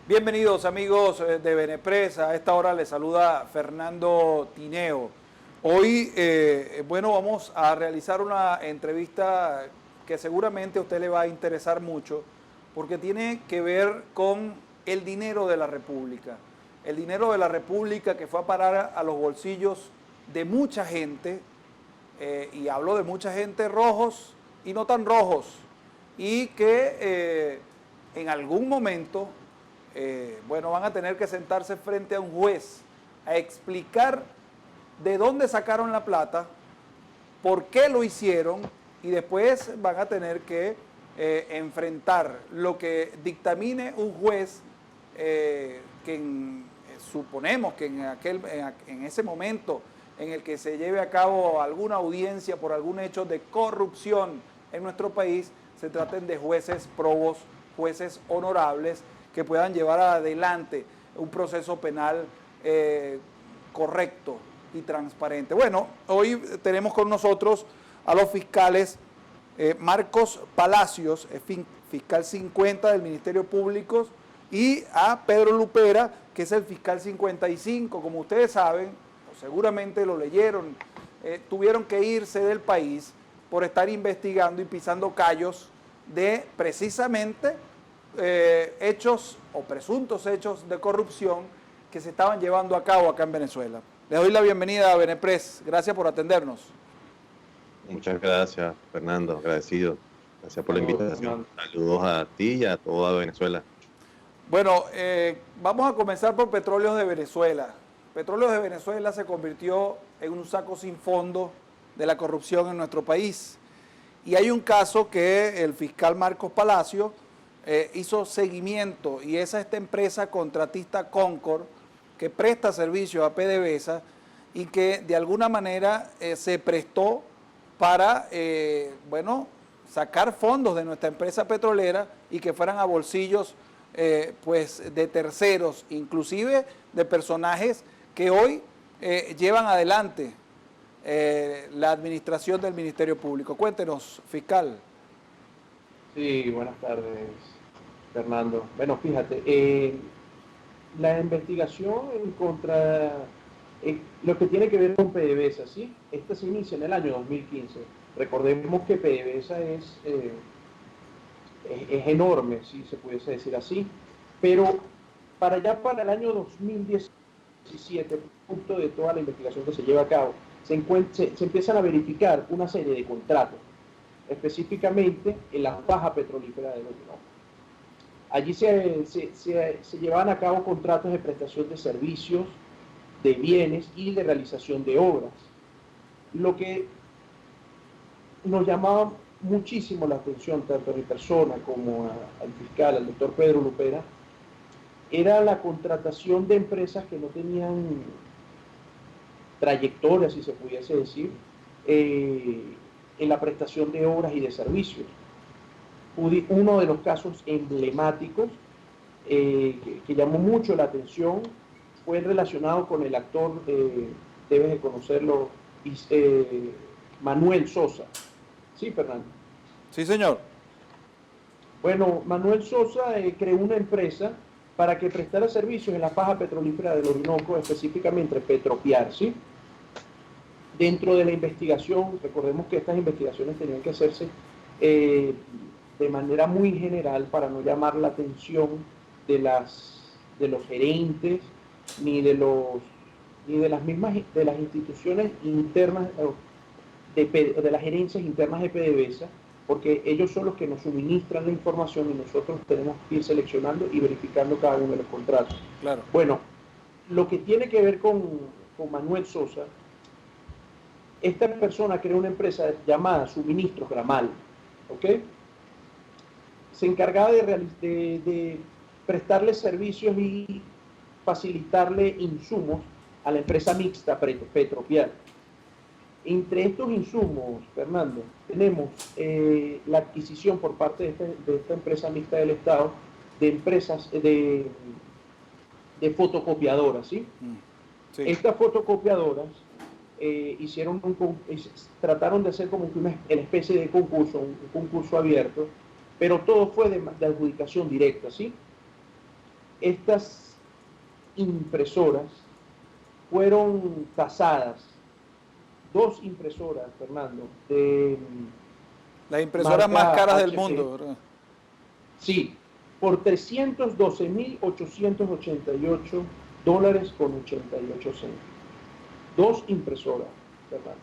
Bienvenidos amigos de Benepress, a esta hora les saluda Fernando Tineo. Hoy, vamos a realizar una entrevista que seguramente a usted le va a interesar mucho porque tiene que ver con el dinero de la República. El dinero de la República que fue a parar a los bolsillos de mucha gente, y hablo de mucha gente rojos y no tan rojos, y que en algún momento van a tener que sentarse frente a un juez a explicar de dónde sacaron la plata, por qué lo hicieron, y después van a tener que enfrentar lo que dictamine un juez, suponemos que en ese momento en el que se lleve a cabo alguna audiencia por algún hecho de corrupción en nuestro país, se traten de jueces probos, jueces honorables, que puedan llevar adelante un proceso penal correcto y transparente. Bueno, hoy tenemos con nosotros a los fiscales Marcos Palacios, fiscal 50 del Ministerio Público, y a Pedro Lupera, que es el fiscal 55. Como ustedes saben, o seguramente lo leyeron, tuvieron que irse del país por estar investigando y pisando callos de precisamente hechos o presuntos hechos de corrupción que se estaban llevando a cabo acá en Venezuela. Les doy la bienvenida a Benepress. Gracias por atendernos. Muchas gracias, Fernando. Agradecido. Gracias por la invitación. Saludos a ti y a toda Venezuela. Bueno, vamos a comenzar por Petróleos de Venezuela. Petróleos de Venezuela se convirtió en un saco sin fondo de la corrupción en nuestro país. Y hay un caso que el fiscal Marcos Palacio hizo seguimiento, y es esta empresa contratista Concord, que presta servicios a PDVSA y que de alguna manera se prestó para sacar fondos de nuestra empresa petrolera y que fueran a bolsillos de terceros, inclusive de personajes que hoy llevan adelante la administración del Ministerio Público. Cuéntenos, fiscal. Sí, buenas tardes, Fernando. Bueno, fíjate, la investigación en contra lo que tiene que ver con PDVSA, ¿sí? Esta se inicia en el año 2015. Recordemos que PDVSA es enorme, si se pudiese decir así, pero para el año 2017, punto de toda la investigación que se lleva a cabo, se empiezan a verificar una serie de contratos, específicamente en la faja petrolífera del Orinoco. Allí se llevaban a cabo contratos de prestación de servicios, de bienes y de realización de obras. Lo que nos llamaba muchísimo la atención, tanto a mi persona como al fiscal, al doctor Pedro Lupera, era la contratación de empresas que no tenían trayectoria, si se pudiese decir, en la prestación de obras y de servicios. Uno de los casos emblemáticos que llamó mucho la atención fue relacionado con el actor, debes de conocerlo, Manuel Sosa. ¿Sí, Fernando? Sí, señor. Bueno, Manuel Sosa creó una empresa para que prestara servicios en la faja petrolífera del Orinoco, específicamente Petropiar, ¿sí? Dentro de la investigación, recordemos que estas investigaciones tenían que hacerse de manera muy general para no llamar la atención de los gerentes ni de las instituciones internas de las gerencias internas de PDVSA, porque ellos son los que nos suministran la información y nosotros tenemos que ir seleccionando y verificando cada uno de los contratos. Claro. Bueno, lo que tiene que ver con Manuel Sosa, esta persona creó una empresa llamada Suministros Gramal, ¿ok? Se encargaba de prestarle servicios y facilitarle insumos a la empresa mixta Petropiar. Entre estos insumos, Fernando, tenemos la adquisición por parte de esta empresa mixta del Estado de empresas de fotocopiadoras, ¿sí? Sí. Estas fotocopiadoras trataron de hacer como una especie de concurso, un concurso abierto, pero todo fue de adjudicación directa, ¿sí? estas impresoras fueron tasadas, 2 impresoras, Fernando, de Las impresoras más marca caras del HP, mundo, ¿verdad? sí, por $312.888.88. 2 impresoras, Fernando.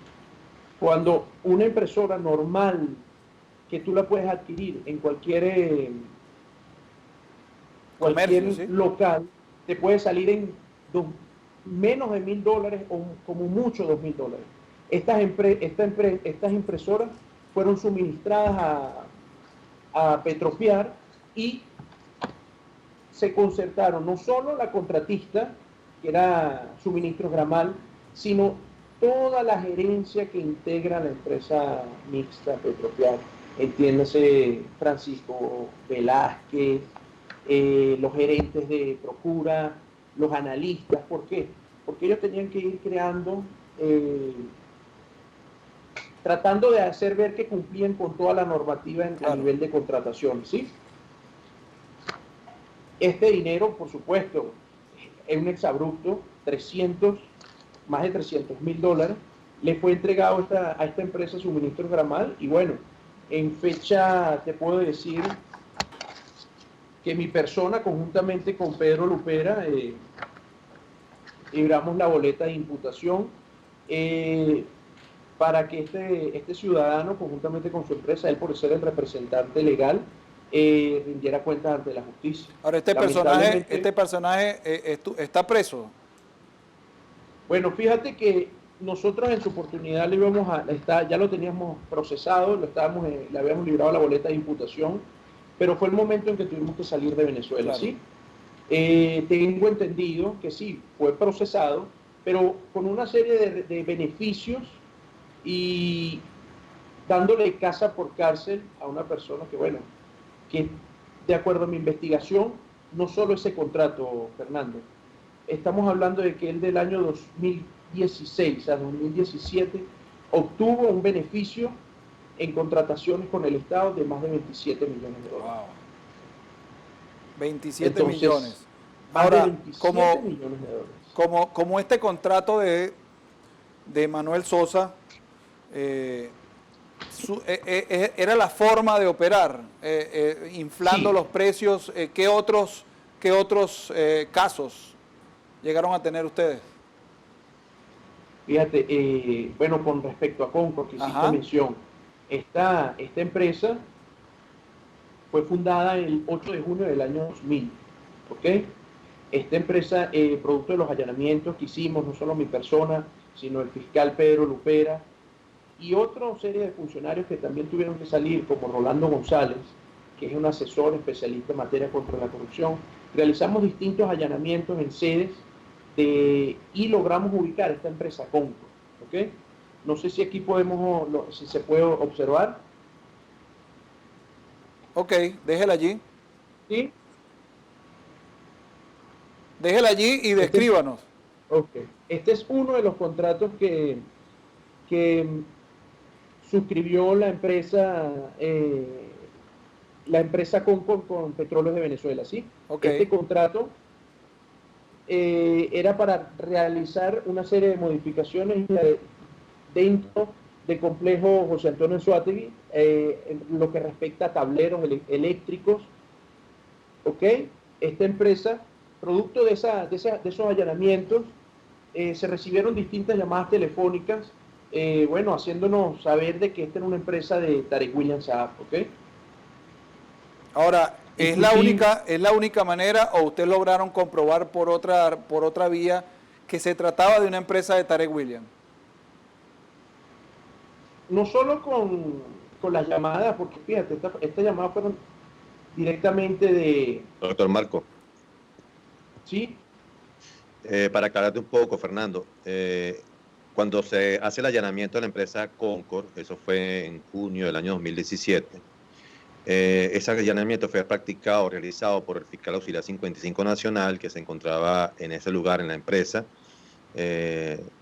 Cuando una impresora normal que tú la puedes adquirir en Comercio, cualquier ¿sí? local, te puede salir en menos de $1.000 o como mucho $2.000. Estas impresoras fueron suministradas a Petropiar y se concertaron no solo la contratista, que era Suministros Gramal, sino toda la gerencia que integra la empresa mixta Petropiar. Entiéndase Francisco Velázquez, los gerentes de Procura, los analistas. ¿Por qué? Porque ellos tenían que ir creando, tratando de hacer ver que cumplían con toda la normativa a Claro. nivel de contratación, ¿sí? Este dinero, por supuesto, es un exabrupto, más de $300.000, le fue entregado a esta empresa Suministros Gramal, y bueno, en fecha te puedo decir que mi persona, conjuntamente con Pedro Lupera, libramos la boleta de imputación para que este ciudadano, conjuntamente con su empresa, él por ser el representante legal, rindiera cuentas ante la justicia. Ahora, este personaje está preso. Bueno, fíjate que nosotros en su oportunidad ya lo teníamos procesado, le habíamos librado la boleta de imputación, pero fue el momento en que tuvimos que salir de Venezuela, Claro. ¿sí? Tengo entendido que sí, fue procesado, pero con una serie de beneficios y dándole casa por cárcel a una persona que, bueno, que de acuerdo a mi investigación, no solo ese contrato, Fernando, estamos hablando de que él del año 2016 a 2017 obtuvo un beneficio en contrataciones con el Estado de más de $27 millones. Wow. 27 Entonces, millones. Más de Ahora, 27 millones de dólares. como este contrato de Manuel Sosa, era la forma de operar, inflando Sí. los precios. ¿Qué otros casos llegaron a tener ustedes? Fíjate, bueno, con respecto a Concord, que hiciste mención, esta empresa fue fundada el 8 de junio del año 2000, ¿ok? Esta empresa, producto de los allanamientos que hicimos, no solo mi persona, sino el fiscal Pedro Lupera y otra serie de funcionarios que también tuvieron que salir, como Rolando González, que es un asesor especialista en materia contra la corrupción, realizamos distintos allanamientos en sedes y logramos ubicar esta empresa Concord, ¿ok? No sé si aquí si se puede observar. Ok, déjela allí. ¿Sí? Déjela allí y descríbanos. Ok. Este es uno de los contratos que suscribió la empresa Concord con Petróleos de Venezuela, ¿sí? Okay. Este contrato era para realizar una serie de modificaciones dentro del complejo José Antonio Anzoátegui, en lo que respecta a tableros eléctricos, ¿ok? Esta empresa, producto de esos allanamientos, se recibieron distintas llamadas telefónicas, bueno, haciéndonos saber de que esta era una empresa de Tarek William Saab, ¿ok? Ahora, ¿es la única manera o ustedes lograron comprobar por otra vía que se trataba de una empresa de Tarek William? No solo con las llamadas, porque fíjate, estas llamadas fueron directamente de... Doctor Marco. ¿Sí? Para aclararte un poco, Fernando, cuando se hace el allanamiento de la empresa Concord, eso fue en junio del año 2017, ese allanamiento fue practicado, realizado por el fiscal auxiliar 55 nacional que se encontraba en ese lugar en la empresa,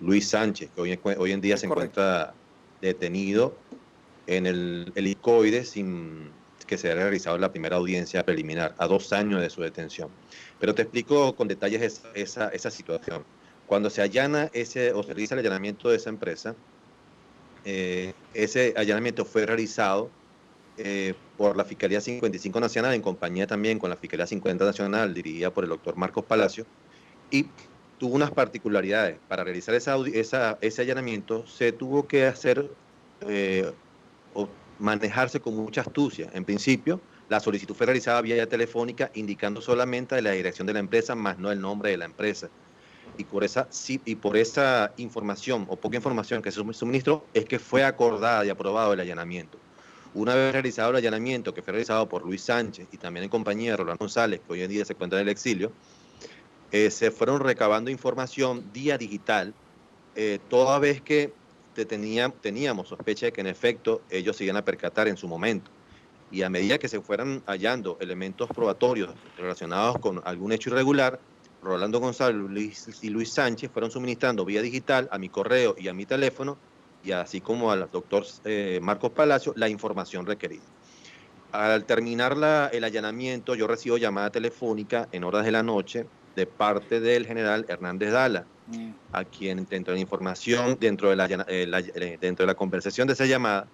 Luis Sánchez, que hoy en día se encuentra detenido en el helicoide que se había realizado la primera audiencia preliminar, a 2 años de su detención. Pero te explico con detalles esa situación. Cuando se allana o se realiza el allanamiento de esa empresa, ese allanamiento fue realizado por la Fiscalía 55 Nacional, en compañía también con la Fiscalía 50 Nacional, dirigida por el doctor Marcos Palacio, y tuvo unas particularidades. Para realizar ese allanamiento se tuvo que hacer o manejarse con mucha astucia. En principio, la solicitud fue realizada vía telefónica, indicando solamente la dirección de la empresa, más no el nombre de la empresa. Y por esa información o poca información que se suministró, es que fue acordada y aprobado el allanamiento. Una vez realizado el allanamiento, que fue realizado por Luis Sánchez y también en compañía de Rolando González, que hoy en día se encuentra en el exilio, se fueron recabando información vía digital, toda vez que teníamos sospecha de que en efecto ellos se iban a percatar en su momento. Y a medida que se fueran hallando elementos probatorios relacionados con algún hecho irregular, Rolando González y Luis Sánchez fueron suministrando vía digital a mi correo y a mi teléfono, y así como al doctor Marcos Palacio, la información requerida. Al terminar el allanamiento, yo recibo llamada telefónica en horas de la noche de parte del general Hernández Dala, a quien dentro de la información, dentro de la conversación de esa llamada,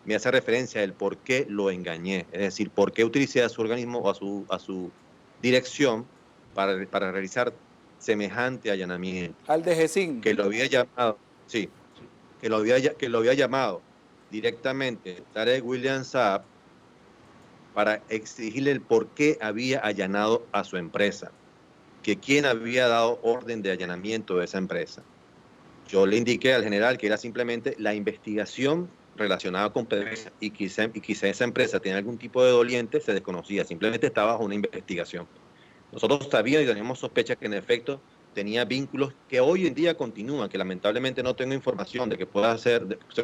me hace referencia del por qué lo engañé, es decir, por qué utilicé a su organismo o a su dirección para realizar semejante allanamiento. Al de GESIN. Que lo había llamado, sí, que lo había llamado directamente Tarek William Saab para exigirle el por qué había allanado a su empresa, que quién había dado orden de allanamiento de esa empresa. Yo le indiqué al general que era simplemente la investigación relacionada con PDVSA, y quizá esa empresa tenía algún tipo de doliente, se desconocía, simplemente estaba bajo una investigación. Nosotros sabíamos y teníamos sospecha que en efecto tenía vínculos que hoy en día continúan, que lamentablemente no tengo información de que pueda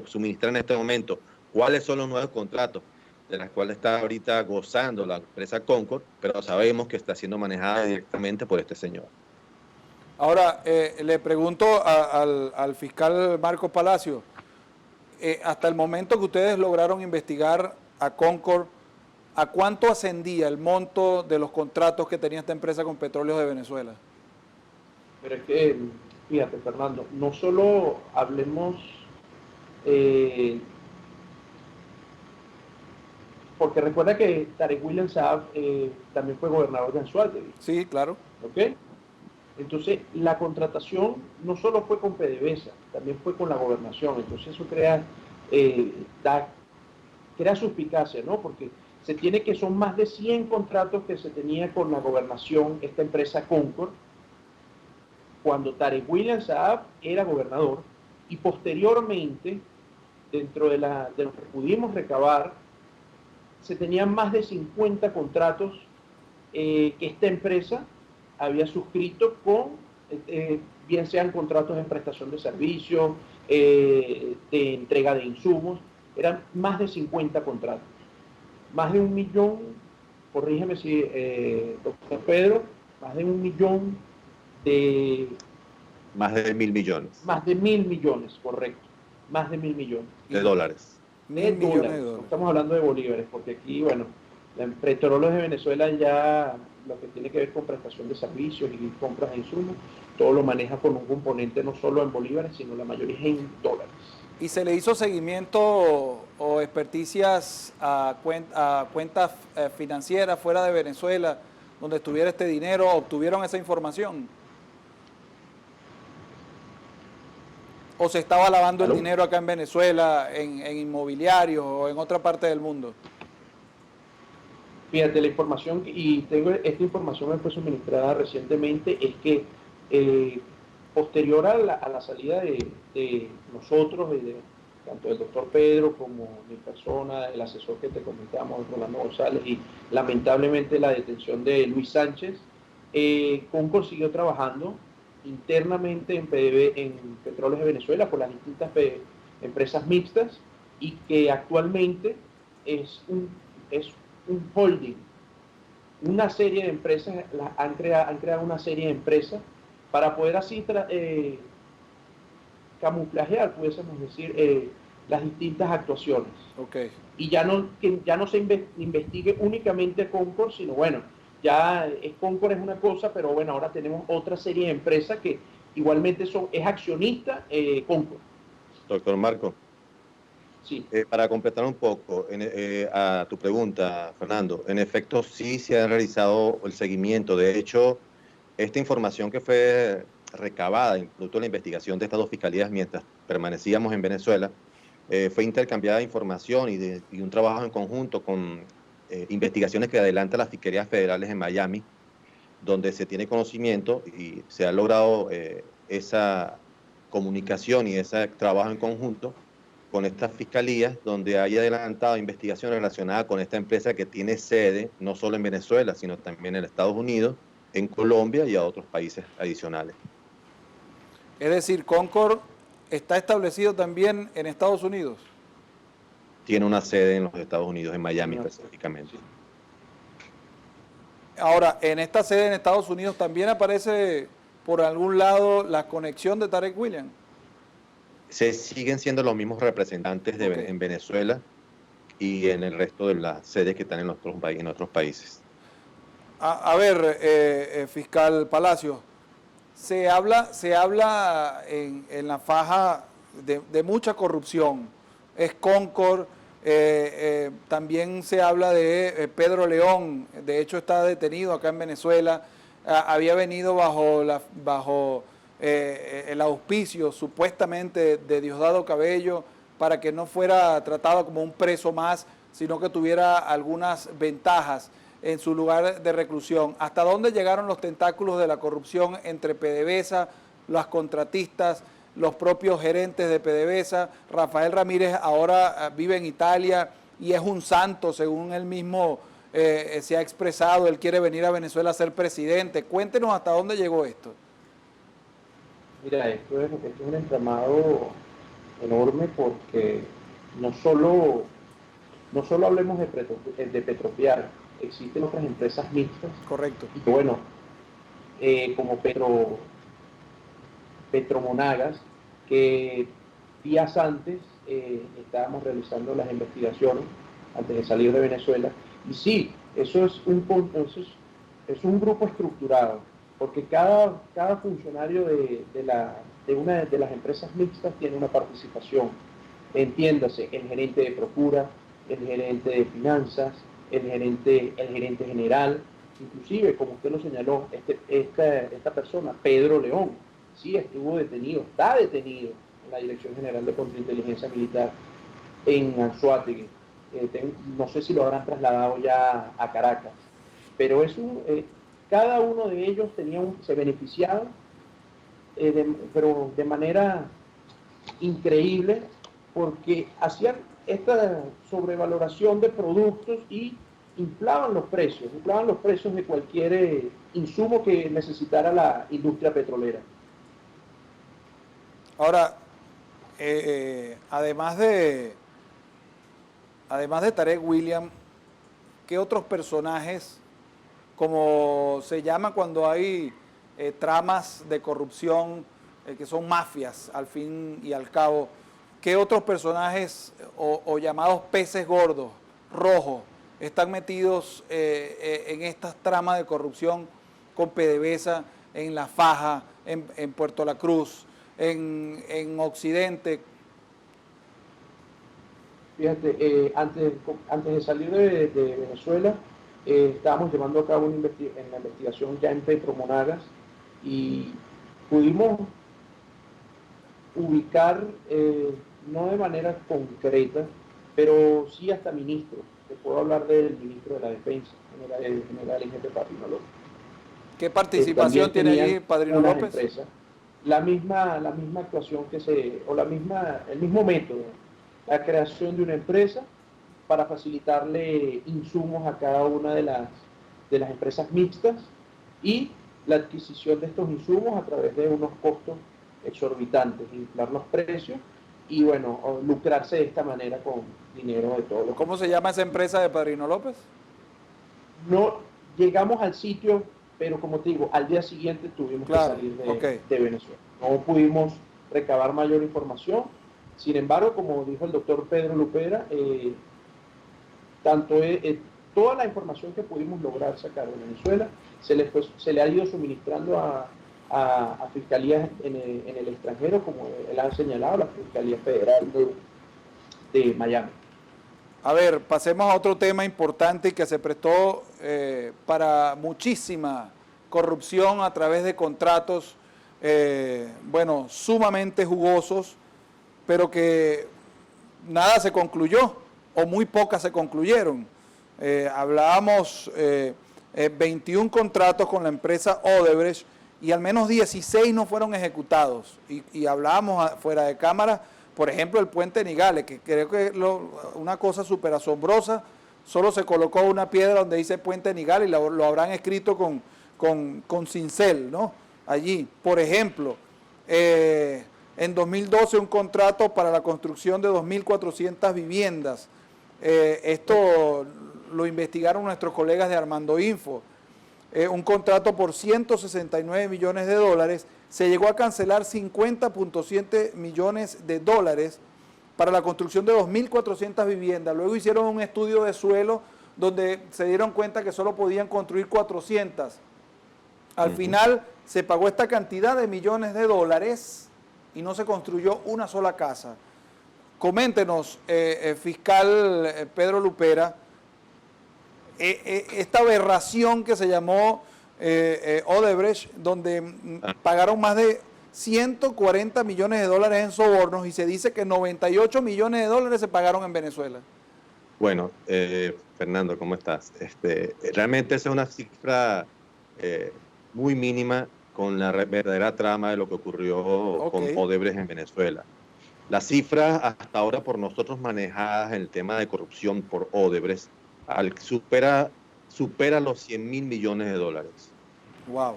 suministrar en este momento cuáles son los nuevos contratos de las cuales está ahorita gozando la empresa Concord, pero sabemos que está siendo manejada directamente por este señor. Ahora, le pregunto al fiscal Marcos Palacio, hasta el momento que ustedes lograron investigar a Concord, ¿a cuánto ascendía el monto de los contratos que tenía esta empresa con Petróleos de Venezuela? Pero es que, fíjate, Fernando, no solo hablemos, porque recuerda que Tarek William Saab también fue gobernador de Anzoátegui. Sí, claro. ¿Ok? Entonces, la contratación no solo fue con PDVSA, también fue con la gobernación. Entonces, eso crea suspicacia, ¿no? Porque se tiene que son más de 100 contratos que se tenía con la gobernación, esta empresa Concord, cuando Tarek William Saab era gobernador, y posteriormente, dentro de lo que pudimos recabar, se tenían más de 50 contratos que esta empresa había suscrito con, bien sean contratos en prestación de servicios, de entrega de insumos, eran más de 50 contratos. Más de 1 millón, corrígeme si, doctor Pedro, más de 1 millón de... Más de 1.000 millones. Más de 1.000 millones, correcto. Más de 1.000 millones. De dólares. De dólares. No estamos hablando de bolívares, porque aquí, bueno, en Petróleos de Venezuela ya lo que tiene que ver con prestación de servicios y compras de insumos, todo lo maneja con un componente no solo en bolívares, sino la mayoría es en dólares. ¿Y se le hizo seguimiento o experticias a cuentas financieras fuera de Venezuela donde estuviera este dinero? ¿Obtuvieron esa información? ¿O se estaba lavando el dinero acá en Venezuela, en inmobiliarios o en otra parte del mundo? Fíjate, la información, y tengo esta información me fue suministrada recientemente, es que posterior a la salida de nosotros, tanto del doctor Pedro como mi persona, el asesor que te comentamos, Rolando González, y lamentablemente la detención de Luis Sánchez, Concord siguió trabajando internamente en Petróleos de Venezuela con las distintas empresas mixtas, y que actualmente es un holding. Una serie de empresas han creado una serie de empresas para poder así camuflajear, pudiésemos decir, las distintas actuaciones. Okay. Y que ya no se investigue únicamente a Concord, sino bueno, ya Concord es una cosa, pero bueno, ahora tenemos otra serie de empresas que igualmente es accionista Concord. Doctor Marco. Sí. Para completar un poco a tu pregunta, Fernando, en efecto sí se ha realizado el seguimiento. De hecho, esta información que fue recabada, incluso la investigación de estas dos fiscalías mientras permanecíamos en Venezuela, fue intercambiada información y un trabajo en conjunto con investigaciones que adelanta las fiscalías federales en Miami, donde se tiene conocimiento y se ha logrado esa comunicación y ese trabajo en conjunto con estas fiscalías, donde hay adelantado investigación relacionada con esta empresa que tiene sede no solo en Venezuela, sino también en Estados Unidos, en Colombia y a otros países adicionales. Es decir, Concord está establecido también en Estados Unidos. Tiene una sede en los Estados Unidos, en Miami específicamente. Ahora, en esta sede en Estados Unidos también aparece por algún lado la conexión de Tarek William. Se siguen siendo los mismos representantes en Venezuela y en el resto de las sedes que están en otros países. A ver, fiscal Palacio, se habla en la faja de mucha corrupción. Es Concord, también se habla de Pedro León, de hecho está detenido acá en Venezuela, había venido bajo el auspicio supuestamente de Diosdado Cabello para que no fuera tratado como un preso más, sino que tuviera algunas ventajas en su lugar de reclusión. ¿Hasta dónde llegaron los tentáculos de la corrupción entre PDVSA, las contratistas, los propios gerentes de PDVSA? Rafael Ramírez ahora vive en Italia y es un santo, según él mismo se ha expresado. Él quiere venir a Venezuela a ser presidente. Cuéntenos hasta dónde llegó esto. Mira, esto es un entramado enorme porque no solo hablemos de Petropiar, existen otras empresas mixtas. Correcto. Y que bueno, como Petromonagas, que días antes estábamos realizando las investigaciones antes de salir de Venezuela. Y sí, eso es un grupo estructurado, porque cada funcionario de una de las empresas mixtas tiene una participación. Entiéndase, el gerente de procura, el gerente de finanzas, el gerente general, inclusive, como usted lo señaló, esta persona, Pedro León, sí estuvo detenido, está detenido en la Dirección General de Contrainteligencia Militar en Anzoátegui. No sé si lo habrán trasladado ya a Caracas, pero cada uno de ellos se beneficiaba, pero de manera increíble, porque hacían esta sobrevaloración de productos y inflaban los precios de cualquier insumo que necesitara la industria petrolera. Ahora, además de Tarek William, ¿qué otros personajes, como se llama cuando hay tramas de corrupción que son mafias al fin y al cabo, qué otros personajes o llamados peces gordos, rojos, están metidos en estas tramas de corrupción con PDVSA, en La Faja, en Puerto La Cruz, en Occidente? Fíjate, antes de salir de Venezuela, estábamos llevando a cabo una investigación ya en Petromonagas y pudimos ubicar, no de manera concreta, pero sí hasta ministros. Te puedo hablar del ministro de la Defensa, el general en jefe Padrino López. ¿Qué participación tiene allí Padrino López? Empresas, la misma actuación el mismo método, la creación de una empresa para facilitarle insumos a cada una de las empresas mixtas y la adquisición de estos insumos a través de unos costos exorbitantes, inflar los precios y bueno, lucrarse de esta manera con dinero de todos los... ¿Cómo se llama esa empresa de Padrino López? No llegamos al sitio, pero como te digo, al día siguiente tuvimos que salir de Venezuela. No pudimos recabar mayor información, Sin embargo, como dijo el doctor Pedro Lupera, tanto toda la información que pudimos lograr sacar de Venezuela se le ha ido suministrando a fiscalías en el extranjero, como él ha señalado, la Fiscalía Federal de Miami. A ver, pasemos a otro tema importante y que se prestó para muchísima corrupción a través de contratos, sumamente jugosos, pero que nada se concluyó, o muy pocas se concluyeron. Hablábamos 21 contratos con la empresa Odebrecht y al menos 16 no fueron ejecutados. Y hablábamos fuera de cámara, por ejemplo, el puente Nigales, que creo que es una cosa súper asombrosa. Solo se colocó una piedra donde dice puente Nigales y lo habrán escrito con cincel, ¿no? Allí, por ejemplo, en 2012 un contrato para la construcción de 2.400 viviendas. Esto lo investigaron nuestros colegas de Armando Info. Un contrato por 169 millones de dólares. Se llegó a cancelar 50.7 millones de dólares para la construcción de 2.400 viviendas. Luego hicieron un estudio de suelo donde se dieron cuenta que solo podían construir 400. Al final se pagó esta cantidad de millones de dólares y no se construyó una sola casa. Coméntenos, fiscal Pedro Lupera, esta aberración que se llamó Odebrecht, donde pagaron más de 140 millones de dólares en sobornos y se dice que 98 millones de dólares se pagaron en Venezuela. Bueno, Fernando, ¿cómo estás? Realmente esa es una cifra muy mínima con la verdadera trama de lo que ocurrió con Odebrecht en Venezuela. Las cifras hasta ahora por nosotros manejadas en el tema de corrupción por Odebrecht supera los 100.000 millones de dólares. Wow.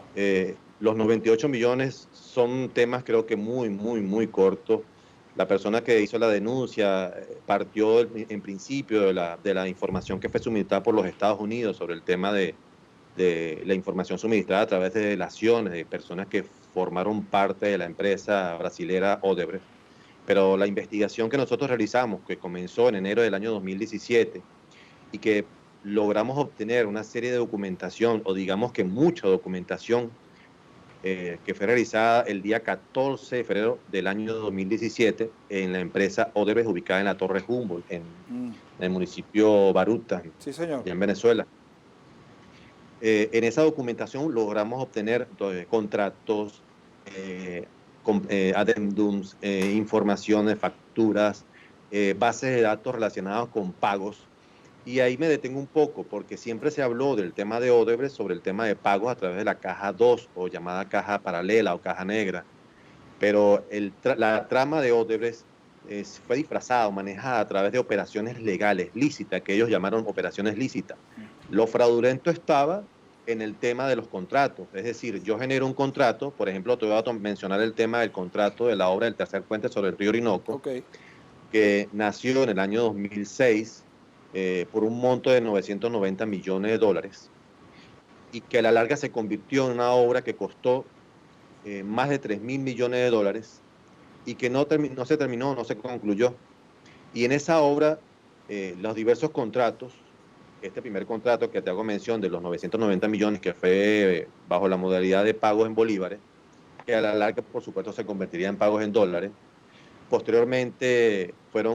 Los 98 millones son temas creo que muy cortos. La persona que hizo la denuncia partió en principio de la información que fue suministrada por los Estados Unidos sobre el tema de la información suministrada a través de delaciones de personas que formaron parte de la empresa brasilera Odebrecht. Pero la investigación que nosotros realizamos, que comenzó en enero del año 2017 y que logramos obtener una serie de documentación, o digamos que mucha documentación, que fue realizada el día 14 de febrero del año 2017 en la empresa Odebrecht, ubicada en la Torre Humboldt, en el municipio Baruta, sí, señor, en Venezuela. En esa documentación logramos obtener contratos, adendums, informaciones, facturas, bases de datos relacionadas con pagos. Y ahí me detengo un poco, porque siempre se habló del tema de Odebrecht sobre el tema de pagos a través de la caja 2, o llamada caja paralela o caja negra. Pero la trama de Odebrecht fue disfrazada o manejada a través de operaciones legales, lícitas, que ellos llamaron operaciones lícitas. Lo fraudulento estaba en el tema de los contratos. Es decir, yo genero un contrato, por ejemplo, te voy a mencionar el tema del contrato de la obra del tercer puente sobre el río Orinoco, que nació en el año 2006, por un monto de 990 millones de dólares y que a la larga se convirtió en una obra que costó más de 3.000 millones de dólares y que no se terminó, no se concluyó. Y en esa obra, los diversos contratos, este primer contrato que te hago mención de los 990 millones, que fue bajo la modalidad de pagos en bolívares, que a la larga, por supuesto, se convertiría en pagos en dólares. Posteriormente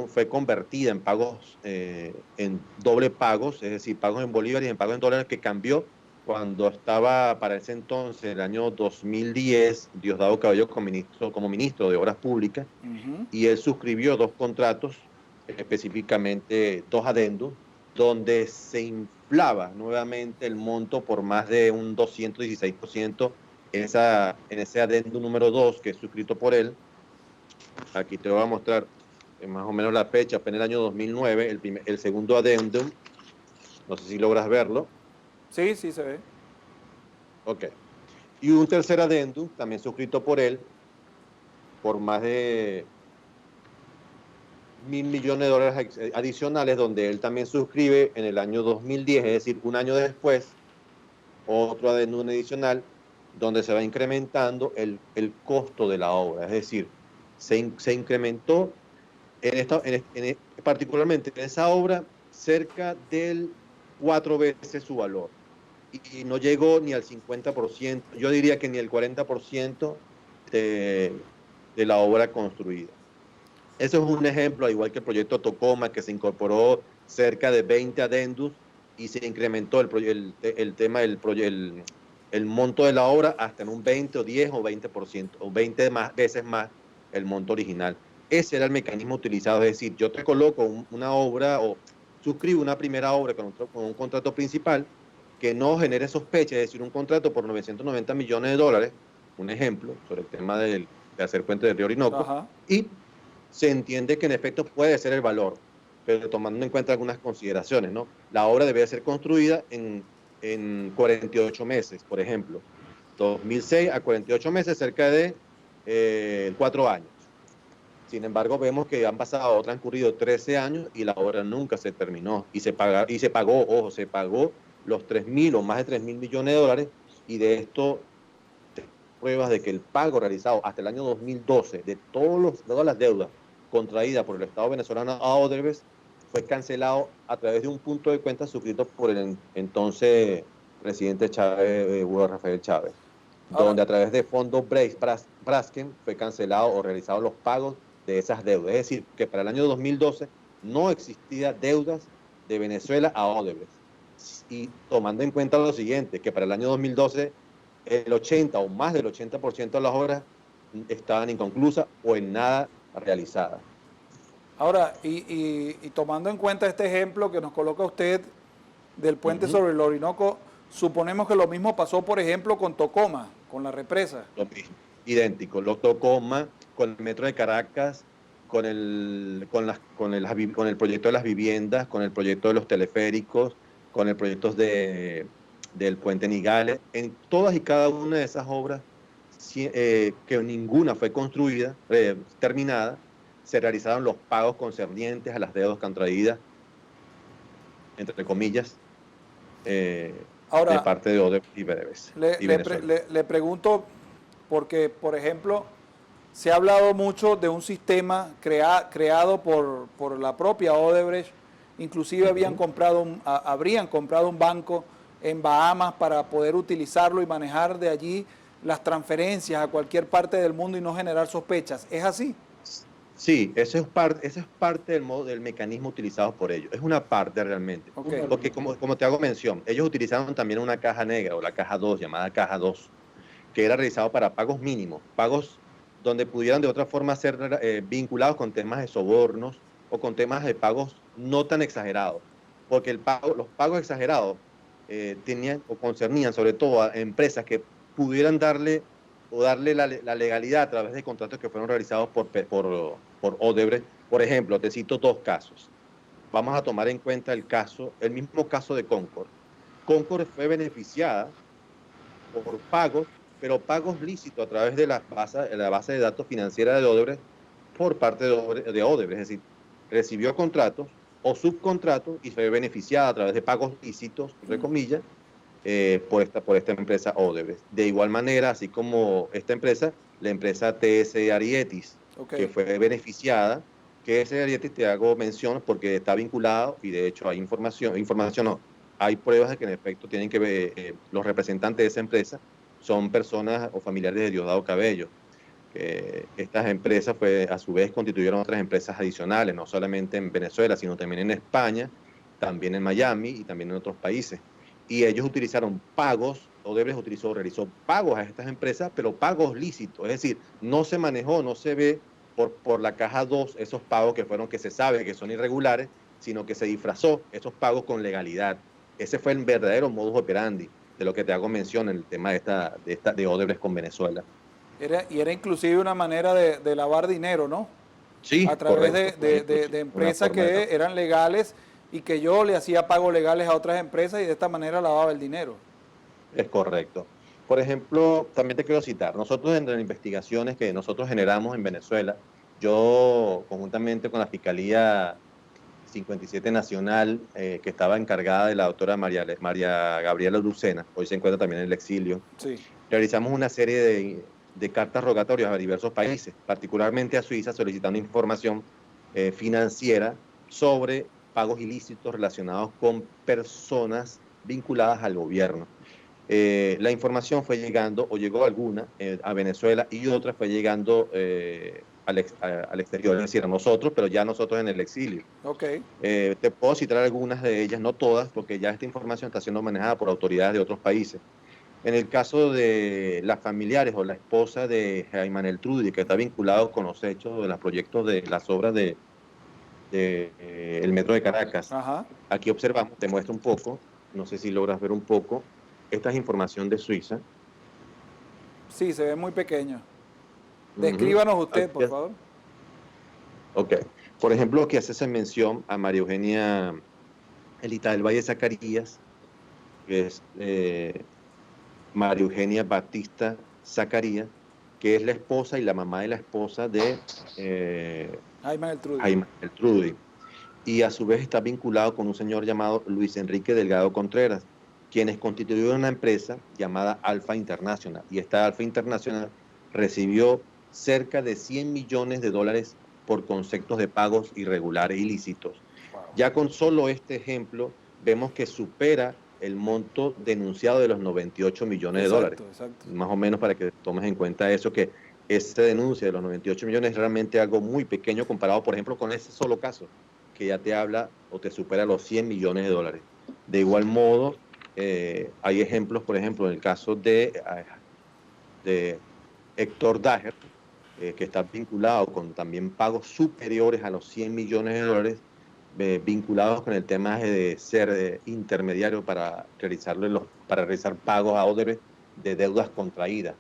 fue convertida en pagos, en doble pagos, es decir, pagos en bolívares y en pagos en dólares, que cambió cuando estaba para ese entonces, el año 2010, Diosdado Cabello como ministro de Obras Públicas, y él suscribió 2 contratos, específicamente 2 adendos, donde se inflaba nuevamente el monto por más de un 216% en ese adendo número 2 que es suscrito por él. Aquí te voy a mostrar más o menos la fecha, apenas el año 2009, el segundo adendum, no sé si logras verlo. Sí, sí se ve. Ok. Y un tercer adendum, también suscrito por él, por más de 1.000 millones de dólares adicionales, donde él también suscribe en el año 2010, es decir, un año después, otro adendum adicional, donde se va incrementando el costo de la obra, es decir, se incrementó particularmente en esa obra, cerca del 4 veces su valor. Y no llegó ni al 50%, yo diría que ni el 40% de, de la obra construida. Eso es un ejemplo, al igual que el proyecto Tocoma, que se incorporó cerca de 20 adendus y se incrementó el monto de la obra hasta en un 20 o 10 o 20%, o 20 veces más el monto original. Ese era el mecanismo utilizado, es decir, yo te coloco una obra o suscribo una primera obra con un contrato principal que no genere sospecha, es decir, un contrato por 990 millones de dólares, un ejemplo sobre el tema de hacer puente del río Orinoco, Ajá. y se entiende que en efecto puede ser el valor, pero tomando en cuenta algunas consideraciones, ¿no? La obra debe ser construida en 48 meses, por ejemplo, 2006 a 48 meses, cerca de 4 años. Sin embargo, vemos que han pasado o transcurrido 13 años y la obra nunca se terminó y se pagó, ojo, se pagó los 3.000 o más de 3.000 millones de dólares, y de esto pruebas de que el pago realizado hasta el año 2012 de todas las deudas contraídas por el Estado venezolano a Odebrecht fue cancelado a través de un punto de cuenta suscrito por el entonces presidente Chávez, Hugo Rafael Chávez, Ahora, donde a través de fondos Braskem fue cancelado o realizado los pagos de esas deudas. Es decir, que para el año 2012 no existía deudas de Venezuela a Odebrecht. Y tomando en cuenta lo siguiente, que para el año 2012 el 80 o más del 80% de las obras estaban inconclusas o en nada realizadas. y tomando en cuenta este ejemplo que nos coloca usted del puente sobre el Orinoco, suponemos que lo mismo pasó, por ejemplo, con Tocoma, con la represa. Lo mismo, idéntico. Lo Tocoma con el metro de Caracas, con el proyecto de las viviendas, con el proyecto de los teleféricos, con el proyecto del puente Nigales. En todas y cada una de esas obras, que ninguna fue construida, terminada, se realizaron los pagos concernientes a las deudas contraídas, entre comillas, de Ahora, parte de Odebrecht y Venezuela. le pregunto, porque, por ejemplo, se ha hablado mucho de un sistema creado por la propia Odebrecht, inclusive habrían comprado un banco en Bahamas para poder utilizarlo y manejar de allí las transferencias a cualquier parte del mundo y no generar sospechas. ¿Es así? Sí, eso es parte del mecanismo utilizado por ellos. Es una parte realmente. Okay. Porque como te hago mención, ellos utilizaron también una caja negra o la caja 2, llamada caja 2, que era realizado para pagos mínimos, pagos donde pudieran de otra forma ser vinculados con temas de sobornos o con temas de pagos no tan exagerados. Porque los pagos exagerados tenían o concernían sobre todo a empresas que pudieran darle la legalidad a través de contratos que fueron realizados por Odebrecht. Por ejemplo, te cito dos casos. Vamos a tomar en cuenta el mismo caso de Concord. Concord fue beneficiada por pagos, pero pagos lícitos a través de la base de datos financiera de Odebrecht por parte de Odebrecht. Es decir, recibió contratos o subcontratos y fue beneficiada a través de pagos lícitos, entre comillas, por esta empresa Odebrecht. De igual manera, así como esta empresa, la empresa TS Arietis, que fue beneficiada, que ese Arietis te hago mención porque está vinculado y de hecho hay hay pruebas de que en efecto tienen que ver, los representantes de esa empresa son personas o familiares de Diosdado Cabello. Estas empresas a su vez constituyeron otras empresas adicionales, no solamente en Venezuela, sino también en España, también en Miami y también en otros países. Y ellos utilizaron pagos, Odebrecht realizó pagos a estas empresas, pero pagos lícitos, es decir, no se manejó, no se ve por la caja 2 esos pagos que se sabe que son irregulares, sino que se disfrazó esos pagos con legalidad. Ese fue el verdadero modus operandi de lo que te hago mención en el tema de Odebrecht con Venezuela. Era inclusive una manera de lavar dinero, ¿no? Sí, A través correcto. de empresas que eran legales y que yo le hacía pagos legales a otras empresas y de esta manera lavaba el dinero. Es correcto. Por ejemplo, también te quiero citar, nosotros en las investigaciones que nosotros generamos en Venezuela, yo conjuntamente con la Fiscalía 57 Nacional, que estaba encargada de la doctora María Gabriela Lucena, hoy se encuentra también en el exilio, sí, realizamos una serie de cartas rogatorias a diversos países, particularmente a Suiza, solicitando información financiera sobre pagos ilícitos relacionados con personas vinculadas al gobierno. La información fue llegando, o llegó alguna a Venezuela y otra fue llegando al exterior, es decir, a nosotros, pero ya nosotros en el exilio. Okay. Te puedo citar algunas de ellas, no todas, porque ya esta información está siendo manejada por autoridades de otros países. En el caso de las familiares o la esposa de Jaime Eltrudi, que está vinculado con los hechos de los proyectos de las obras el Metro de Caracas, Ajá. aquí observamos, te muestro un poco, no sé si logras ver un poco, esta es información de Suiza. Sí, se ve muy pequeño. Descríbanos usted, por favor. Ok. Por ejemplo, aquí hace mención a María Eugenia Elita del Valle Zacarías, que es María Eugenia Batista Zacarías, que es la esposa y la mamá de la esposa de Jaime Eltrudi. Jaime Eltrudi. Y a su vez está vinculado con un señor llamado Luis Enrique Delgado Contreras, quienes constituyeron una empresa llamada Alfa International. Y esta Alfa International recibió cerca de 100 millones de dólares por conceptos de pagos irregulares ilícitos. Wow. Ya con solo este ejemplo, vemos que supera el monto denunciado de los 98 millones de dólares. Exacto. Más o menos para que tomes en cuenta eso, que esta denuncia de los 98 millones es realmente algo muy pequeño comparado, por ejemplo, con ese solo caso, que ya te habla o te supera los 100 millones de dólares. De igual modo, hay ejemplos, por ejemplo, en el caso de Héctor Dager, que está vinculado con también pagos superiores a los 100 millones de dólares, vinculados con el tema de ser intermediario para realizar pagos a Odebrecht de deudas contraídas.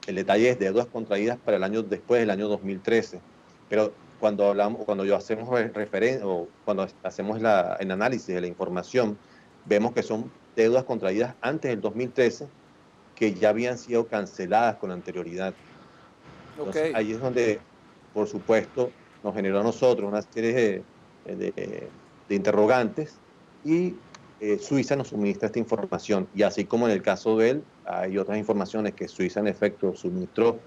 El detalle es deudas contraídas para el año después del año 2013. Pero cuando hacemos referencia o cuando hacemos el análisis de la información, vemos que son deudas contraídas antes del 2013 que ya habían sido canceladas con anterioridad. Entonces, ahí es donde, por supuesto, nos generó a nosotros una serie de interrogantes y Suiza nos suministra esta información. Y así como en el caso de él, hay otras informaciones que Suiza en efecto suministró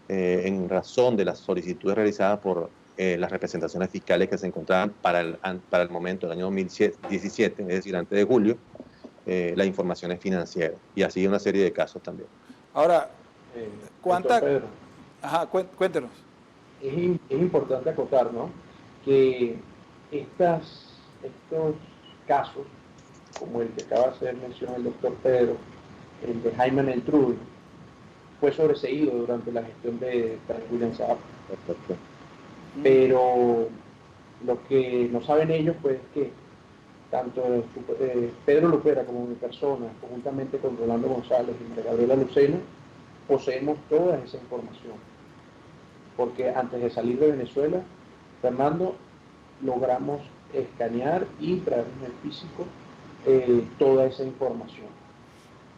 en razón de las solicitudes realizadas por las representaciones fiscales que se encontraban para el momento del año 2017, es decir, antes de julio, las informaciones financieras. Y así una serie de casos también. Ahora, ¿cuántas? Ajá, cuéntenos. Es importante acotar, ¿no?, que estos casos, como el que acaba de hacer mención el doctor Pedro, el de Jaime Eltrudi, fue sobreseído durante la gestión de William Saab. Pero lo que no saben ellos, pues, es que tanto Pedro Lupera como mi persona, conjuntamente con Rolando González y María Gabriela Lucena, poseemos toda esa información. Porque antes de salir de Venezuela, Fernando, logramos escanear y traernos en físico toda esa información.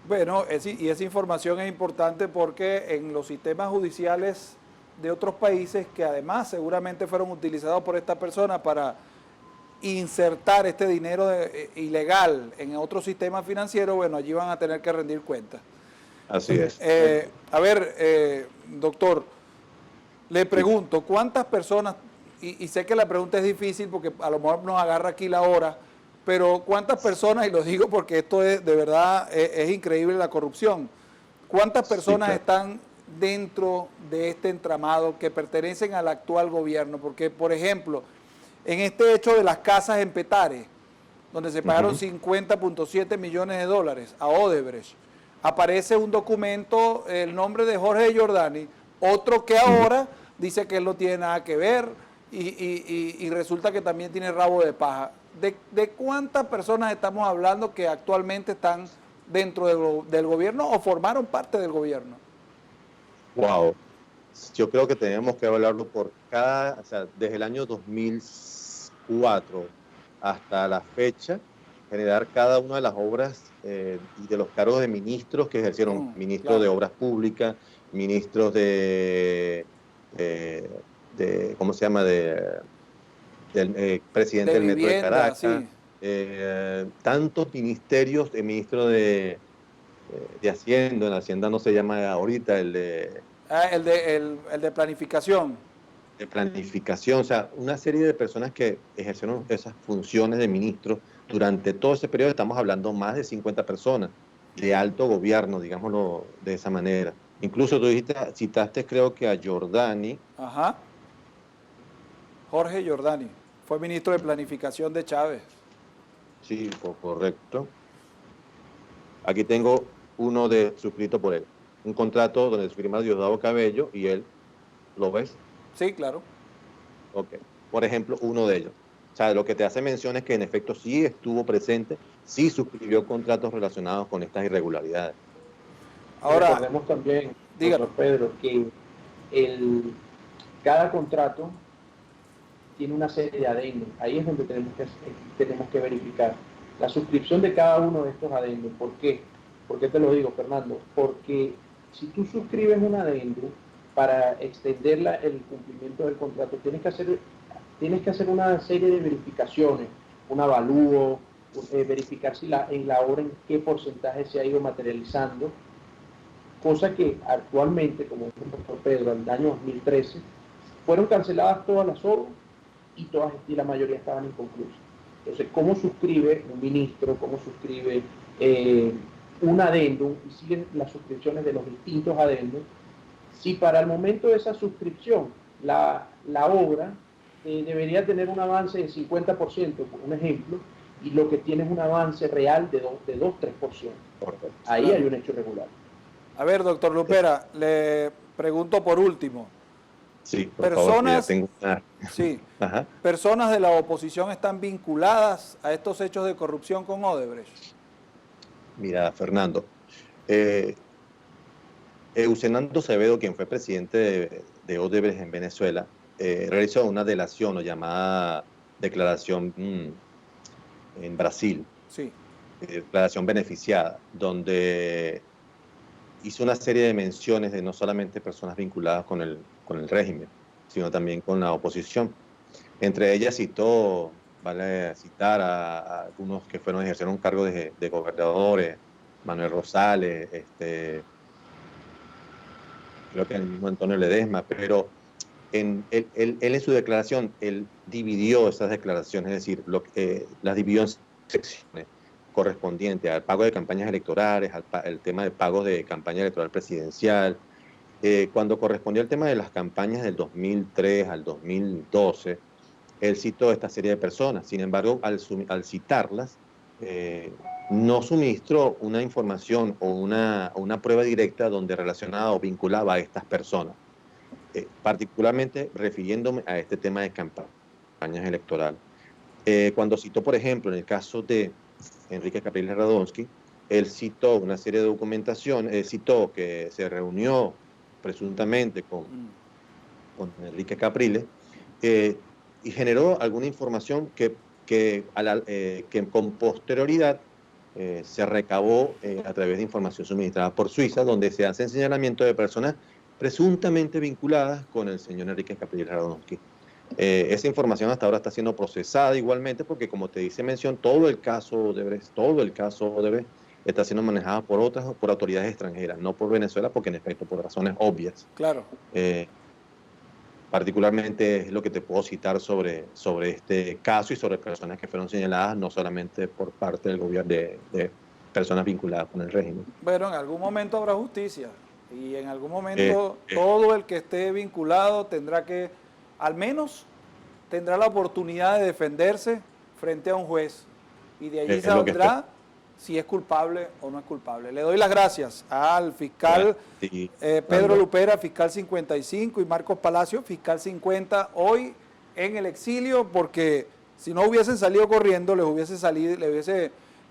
Bueno, y esa información es importante porque en los sistemas judiciales de otros países, que además seguramente fueron utilizados por esta persona para insertar este dinero ilegal en otro sistema financiero, bueno, allí van a tener que rendir cuentas. Así es. A ver, doctor, le pregunto, ¿cuántas personas, y sé que la pregunta es difícil porque a lo mejor nos agarra aquí la hora, pero ¿cuántas personas, y lo digo porque esto es de verdad, es increíble la corrupción, cuántas personas están dentro de este entramado que pertenecen al actual gobierno? Porque, por ejemplo, en este hecho de las casas en Petare, donde se pagaron 50.7 millones de dólares a Odebrecht, aparece un documento, el nombre de Jorge Giordani, otro que ahora dice que él no tiene nada que ver y resulta que también tiene rabo de paja. ¿De cuántas personas estamos hablando que actualmente están dentro del gobierno o formaron parte del gobierno? Wow. Yo creo que tenemos que hablarlo por o sea, desde el año 2004 hasta la fecha, generar cada una de las obras y de los cargos de ministros que ejercieron, ministros de Obras Públicas, ministros ¿cómo se llama?, del presidente del Metro de Caracas, sí. Tantos ministerios, el ministro de Hacienda, en Hacienda no se llama ahorita, el de planificación. de planificación, o sea, una serie de personas que ejercieron esas funciones de ministro durante todo ese periodo. Estamos hablando más de 50 personas de alto gobierno, digámoslo de esa manera. Incluso tú citaste, creo que a Giordani. Ajá. Jorge Giordani, fue ministro de Planificación de Chávez. Sí, correcto. Aquí tengo uno suscrito por él. Un contrato donde se firma Diosdado Cabello y él, ¿lo ves? Sí, claro. Ok. Por ejemplo, uno de ellos. O sea, lo que te hace mención es que en efecto sí estuvo presente, sí suscribió contratos relacionados con estas irregularidades. Ahora, recordemos también, dígalo. doctor Pedro, que cada contrato tiene una serie de adendos. Ahí es donde tenemos que verificar la suscripción de cada uno de estos adendos. ¿Por qué? ¿Por qué te lo digo, Fernando? Porque si tú suscribes un adendo para extender el cumplimiento del contrato, tienes que hacer una serie de verificaciones, un avalúo, verificar si en la obra en qué porcentaje se ha ido materializando, cosa que actualmente, como dijo el doctor Pedro, en el año 2013, fueron canceladas todas las obras y la mayoría estaban inconclusas. Entonces, ¿cómo suscribe un ministro? ¿Cómo suscribe un adendum? Y siguen las suscripciones de los distintos adendos. Si para el momento de esa suscripción la obra debería tener un avance de 50%, por un ejemplo, y lo que tiene es un avance real de 2-3%. Ahí hay un hecho irregular. A ver, doctor Lupera, le pregunto por último. Sí, por favor, ya tengo una... Sí, Ajá. ¿personas de la oposición están vinculadas a estos hechos de corrupción con Odebrecht? Mira, Fernando, Eusenando Acevedo, quien fue presidente de Odebrecht en Venezuela, realizó una delación o llamada declaración en Brasil, Sí. declaración beneficiada, donde hizo una serie de menciones de no solamente personas vinculadas con el régimen, sino también con la oposición. Entre ellas citó, vale citar a algunos que ejercieron cargos de gobernadores, Manuel Rosales, creo que el mismo Antonio Ledesma, pero él en su declaración, él dividió esas declaraciones, es decir, las dividió en secciones correspondientes al pago de campañas electorales, el tema de pagos de campaña electoral presidencial. Cuando correspondió al tema de las campañas del 2003 al 2012, él citó esta serie de personas. Sin embargo, al citarlas, no suministró una información o una prueba directa donde relacionaba o vinculaba a estas personas. Particularmente refiriéndome a este tema de campañas electorales. Cuando citó, por ejemplo, en el caso de Enrique Capriles Radonsky, él citó una serie de documentación, citó que se reunió presuntamente con Enrique Capriles y generó alguna información que con posterioridad se recabó a través de información suministrada por Suiza, donde se hace señalamiento de personas presuntamente vinculadas con el señor Enrique Capriles Radonsky. Esa información hasta ahora está siendo procesada igualmente porque, como te dice mención, todo el caso Odebrecht está siendo manejado por autoridades extranjeras, no por Venezuela, porque en efecto, por razones obvias. Claro. Particularmente es lo que te puedo citar sobre este caso y sobre personas que fueron señaladas, no solamente por parte del gobierno de personas vinculadas con el régimen. Bueno, en algún momento habrá justicia y en algún momento todo el que esté vinculado tendrá que, al menos, tendrá la oportunidad de defenderse frente a un juez y de allí saldrá si es culpable o no es culpable. Le doy las gracias al fiscal Pedro Lupera, fiscal 55, y Marcos Palacio, fiscal 50, hoy en el exilio, porque si no hubiesen salido corriendo,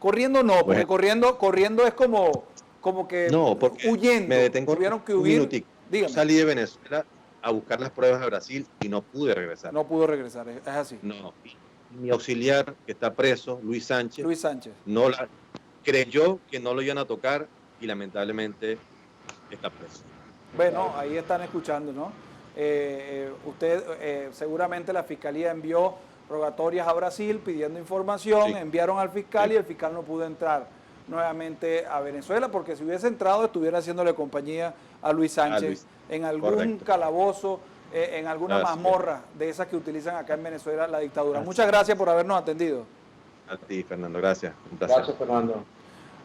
corriendo no, porque corriendo es como que no, porque huyendo. Me detengo tuvieron que huir. Yo salí de Venezuela a buscar las pruebas de Brasil y no pude regresar. No pudo regresar, es así. No. Mi auxiliar, que está preso, Luis Sánchez, no creyó que no lo iban a tocar y lamentablemente está preso. Bueno, ahí están escuchando, ¿no? Seguramente la fiscalía envió rogatorias a Brasil pidiendo información, enviaron al fiscal y el fiscal no pudo entrar nuevamente a Venezuela, porque si hubiese entrado estuviera haciéndole compañía a Luis Sánchez en algún calabozo en alguna Gracias. mazmorra de esas que utilizan acá en Venezuela la dictadura. Gracias. Muchas gracias por habernos atendido. A ti, Fernando, gracias. Un placer. Gracias, Fernando.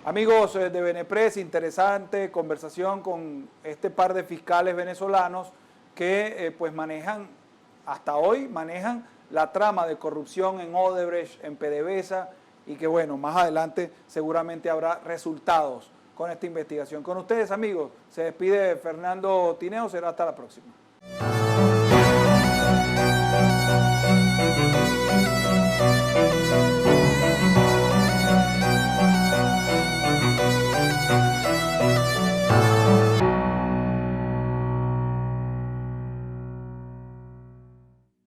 Amigos de Benepress, interesante conversación con este par de fiscales venezolanos que pues manejan, hasta hoy manejan la trama de corrupción en Odebrecht, en PDVSA, y que bueno, más adelante seguramente habrá resultados con esta investigación. Con ustedes, amigos, se despide Fernando Tineo, será hasta la próxima.